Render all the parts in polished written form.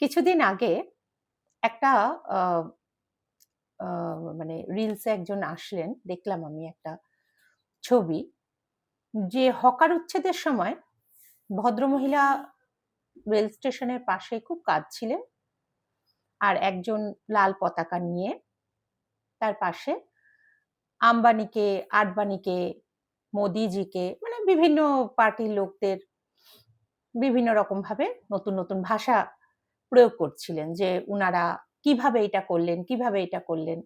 কিছুদিন আগে একটা মানে রিলসে একজন আসলেন, দেখলাম আমি একটা ছবি, যে হকার উচ্ছেদের সময় ভদ্রমহিলা রেল স্টেশনের পাশে খুব কাঁদছিলেন, আর একজন লাল পতাকা নিয়ে তার পাশে আম্বানিকে, আডবাণীকে, মোদিজিকে, মানে বিভিন্ন পার্টির লোকদের বিভিন্ন রকম ভাবে নতুন নতুন ভাষা প্রয়োগ করছিলেন, যে উনারা কিভাবে এটা করলেন, কিভাবে এটা করলেন।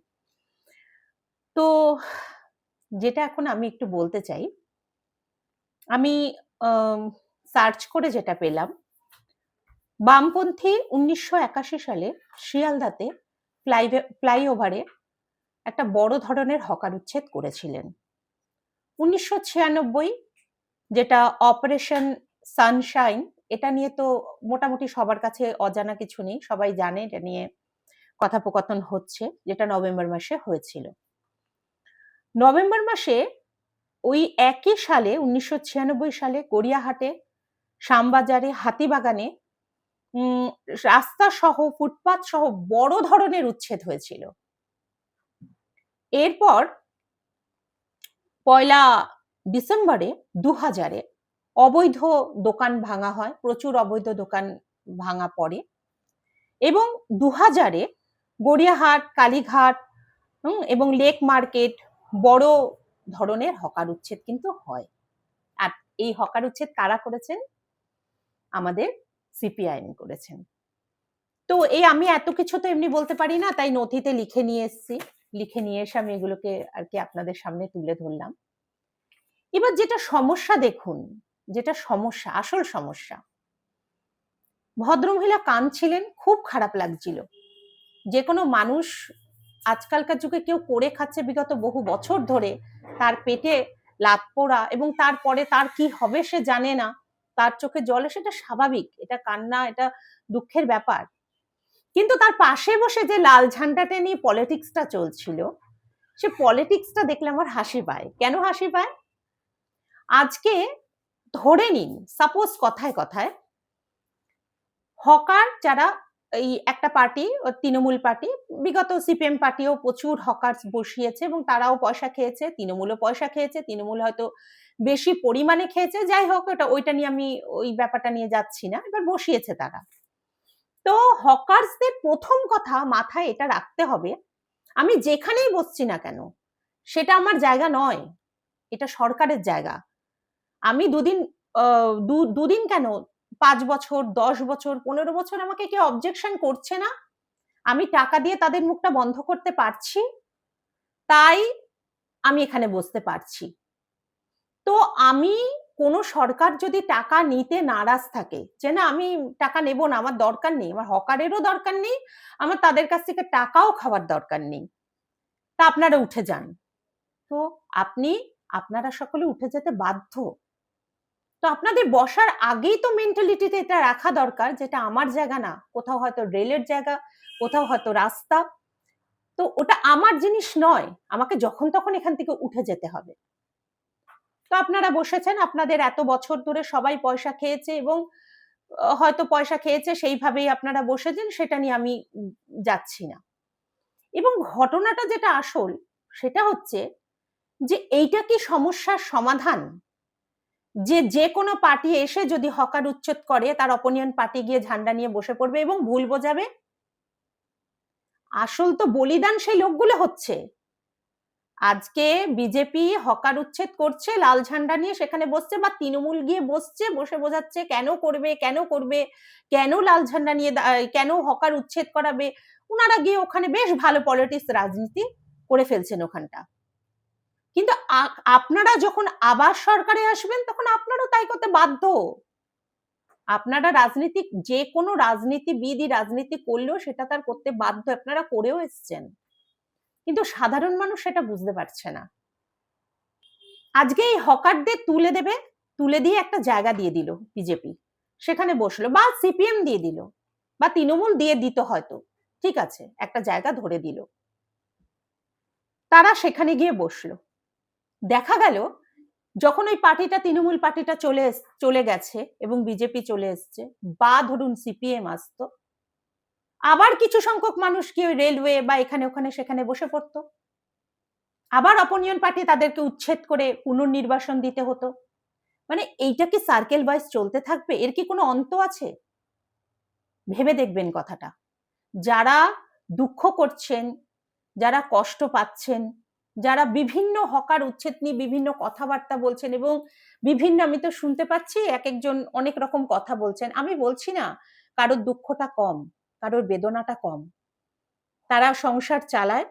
তো যেটা এখন আমি একটু বলতে চাই, আমি সার্চ করে যেটা পেলাম, বামপন্থী ১৯৮১ সালে শিয়ালদাতে ফ্লাইওভারে একটা বড় ধরনের হকার উচ্ছেদ করেছিলেন। ১৯৯৬ যেটা অপারেশন সানশাইন, এটা নিয়ে তো মোটামুটি সবার কাছে অজানা কিছু নেই, সবাই জানে এটা নিয়ে কথোপকথন হচ্ছে, যেটা নভেম্বর মাসে হয়েছিল। নভেম্বর মাসে ওই একই সালে ১৯৯৬ সালে গড়িয়াহাটে, শ্যামবাজারে, হাতিবাগানে রাস্তা সহ, ফুটপাত সহ বড় ধরনের উচ্ছেদ হয়েছিল। এরপর ১লা ডিসেম্বরে ২০০০-এ অবৈধ দোকান ভাঙা হয়, প্রচুর অবৈধ দোকান ভাঙা পড়ে, এবং ২০০০-এ গড়িয়াহাট, কালীঘাট এবং লেক মার্কেট বড় ধরনের হকার উচ্ছেদ কিন্তু হয়। আর এই হকার উচ্ছেদ কারা করেছেন? আমাদের সিপিআইএম করেছেন। তো এই আমি এত কিছু তো এমনি বলতে পারি না, তাই নথিতে লিখে নিয়ে এসেছি, লিখে নিয়ে এসে আমি এগুলোকে আর কি আপনাদের সামনে তুলে ধরলাম। এবার যেটা সমস্যা দেখুন, যেটা সমস্যা, আসল সমস্যা, ভদ্রমহিলা কাঁদছিলেন, খুব খারাপ লাগছিল। যে কোনো মানুষ আজকালকার যুগে কেউ করে খাচ্ছে বিগত বহু বছর ধরে, তার পেটে লাত পোড়া এবং তারপরে তার কি হবে সে জানে না, তার চোখে জল আসে, এটা স্বাভাবিক, এটা কান্না, এটা দুঃখের ব্যাপার। কিন্তু তার পাশে বসে যে লাল ঝান্ডাটা নিয়ে পলিটিক্সটা চলছিল, সে পলিটিক্সটা দেখলে আমার হাসি পায়। কেন হাসি পায়? আজকে ধরে নিন, সাপোজ কথায় কথায় হকার যারা, এই একটা পার্টি, তৃণমূল পার্টি, বিগত সিপিএম পার্টিও প্রচুর হকার বসিয়েছে এবং তারাও পয়সা খেয়েছে, তৃণমূলও পয়সা খেয়েছে, তৃণমূল হয়তো বেশি পরিমাণে খেয়েছে, যাই হোক ওইটা নিয়ে আমি ওই ব্যাপারটা নিয়ে যাচ্ছি না, এবার বসিয়েছে তারা। তো হকার্সদের প্রথম কথা মাথায় এটা রাখতে হবে, আমি যেখানেই বসছি না কেন সেটা আমার জায়গা নয়, এটা সরকারের জায়গা। আমি দুদিন কেন, ৫ বছর, ১০ বছর, ১৫ বছর আমাকে কেউ অবজেকশন করছে না, আমি টাকা দিয়ে তাদের মুখটা বন্ধ করতে পারছি, তাই আমি এখানে বসতে পারছি। তো আমি, কোনো সরকার যদি টাকা নিতে নারাজ থাকে, যে না আমি টাকা নেব না, আমার দরকার নেই, আমার হকারেরও দরকার নেই, আমার তাদের কাছ থেকে টাকাও খাওয়ার দরকার নেই, তা আপনারা উঠে যান। তো আপনারা সকলে উঠে যেতে বাধ্য। তো আপনাদের বসার আগেই তো মেন্টালিটিতে এটা রাখা দরকার, যেটা আমার জায়গা না, কোথাও হয়তো রেলের জায়গা, কোথাও হয়তো রাস্তা, তো ওটা আমার জিনিস নয়, আমাকে যখন তখন এখান থেকে উঠে যেতে হবে। তো আপনারা বসেছেন, আপনাদের এত বছর ধরে সবাই পয়সা খেয়েছে এবং হয়তো পয়সা খেয়েছে সেইভাবেই আপনারা বসেছেন, সেটা নিয়ে আমি যাচ্ছি না। এবং ঘটনাটা যেটা আসল, সেটা হচ্ছে যে এইটা কি সমস্যার সমাধান? যে কোনো পার্টি এসে যদি হকার উচ্ছেদ করে, তার অপোনিয়ন পার্টি গিয়ে ঝান্ডা নিয়ে বসে পড়বে এবং ভুল বোঝাবে? আসল তো বলিদান সেই লোকগুলো হচ্ছে। আজকে বিজেপি হকার উচ্ছেদ করছে, লাল ঝান্ডা নিয়ে সেখানে বসছে, বা তৃণমূল গিয়ে বসছে, বসে বোঝাচ্ছে কেন করবে, কেন করবে, কেন লাল ঝান্ডা নিয়ে, কেন হকার উচ্ছেদ করাবে। ওনারা গিয়ে ওখানে বেশ ভালো পলিটিক্স রাজনীতি করে ফেলছেন ওখানটা। কিন্তু আপনারা যখন আবার সরকারে আসবেন, তখন আপনারাও তাই করতে বাধ্য। আপনারা রাজনীতিক, যে কোনো রাজনীতিবিদই রাজনীতি করলেও সেটা তার করতে বাধ্য, আপনারা করেও এসছেন, কিন্তু সাধারণ মানুষ সেটা বুঝতে পারছে না। আজকে এই হকারদের তুলে দিয়ে একটা জায়গা দিয়ে দিল বিজেপি, সেখানে বসলো, বা সিপিএম দিয়ে দিল, বা তৃণমূল দিয়ে দিত হয়তো, ঠিক আছে, একটা জায়গা ধরে দিল, তারা সেখানে গিয়ে বসলো। দেখা গেল যখন ওই পার্টিটা, তৃণমূল পার্টিটা চলে গেছে এবং বিজেপি চলে এসছে, বা ধরুন সিপিএম আসতো, আবার কিছু সংখ্যক মানুষ কি ওই রেলওয়ে বা এখানে ওখানে সেখানে বসে পড়তো, আবার অপোনিয়ন পার্টি তাদেরকে উচ্ছেদ করে পুনর্নির্বাসন দিতে হতো। মানে এইটা কি সার্কেল ওয়াইজ চলতে থাকবে? এর কি কোনো অন্ত আছে? ভেবে দেখবেন কথাটা। যারা দুঃখ করছেন, যারা কষ্ট পাচ্ছেন, যারা বিভিন্ন হকার উচ্ছেদ নিয়ে বিভিন্ন কথাবার্তা বলছেন এবং বিভিন্ন, আমি তো শুনতে পাচ্ছি এক একজন অনেক রকম কথা বলছেন। আমি বলছি না কারোর দুঃখটা কম, কারোর বেদনাটা কম। তারা সংসার চালায়,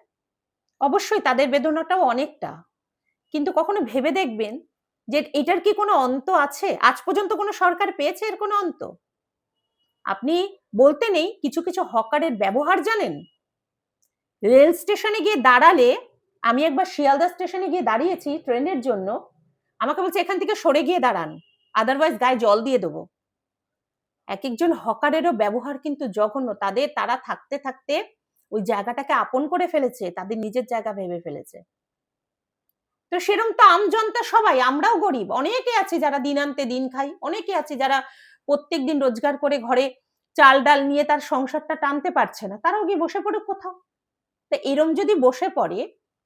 অবশ্যই তাদের বেদনাটাও অনেকটা, কিন্তু কখনো ভেবে দেখবেন যে এটার কি কোনো অন্ত আছে? আজ পর্যন্ত কোনো সরকার পেয়েছে এর কোনো অন্ত? আপনি বলতে নেই, কিছু কিছু হকারের ব্যবহার জানেন? রেল স্টেশনে গিয়ে দাঁড়ালে, আমি একবার শিয়ালদা স্টেশনে গিয়ে দাঁড়িয়েছি ট্রেনের জন্য, আমাকে বলছে এখান থেকে সরে গিয়ে দাঁড়ান, আদারওয়াইজ গায়ে জল দিয়ে দেবো। এক একজন হকারেরও ব্যবহার কিন্তু জঘন্য। তারা থাকতে থাকতে ওই জায়গাটাকে আপন করে ফেলেছে, তাদের নিজের জায়গা ভেবে ফেলেছে। তো সেরকম তো আমজনতা সবাই, আমরাও গরিব, অনেকে আছি যারা দিন আনতে দিন খাই, অনেকে আছে যারা প্রত্যেক দিন রোজগার করে ঘরে চাল ডাল নিয়ে তার সংসারটা টানতে পারছে না, তারাও গিয়ে বসে পড়ুক কোথাও। তা এরম যদি বসে পড়ে,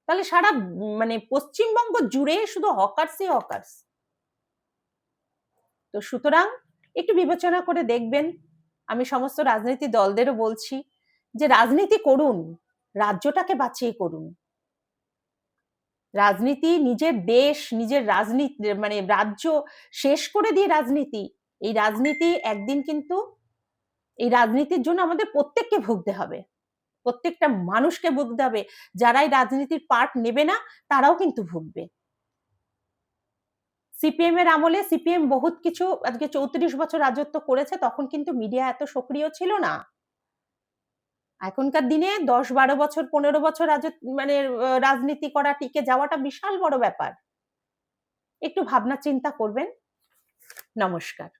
তাহলে সারা মানে পশ্চিমবঙ্গ জুড়ে শুধু হকার্সই হকার্স। তো সুতরাং একটু বিবেচনা করে দেখবেন। আমি সমস্ত রাজনীতি দলদেরও বলছি যে রাজনীতি করুন, রাজ্যটাকে বাঁচিয়ে করুন। রাজনীতি নিজের দেশ, নিজের রাজনীতি মানে রাজ্য শেষ করে দিয়ে রাজনীতি, এই রাজনীতি একদিন কিন্তু, এই রাজনীতির জন্য আমাদের প্রত্যেককে ভুগতে হবে, প্রত্যেকটা মানুষকে ভুগতে হবে। যারা এই রাজনীতির পার্ট নেবে না তারাও কিন্তু ভুগবে। সিপিএম এর আমলে সিপিএম বহুত কিছু, আজকে 34 বছর রাজত্ব করেছে, তখন কিন্তু মিডিয়া এত সক্রিয় ছিল না। এখনকার দিনে 10-12 বছর 15 বছর মানে রাজনীতি করা, টিকে যাওয়াটা বিশাল বড় ব্যাপার। একটু ভাবনা চিন্তা করবেন। নমস্কার।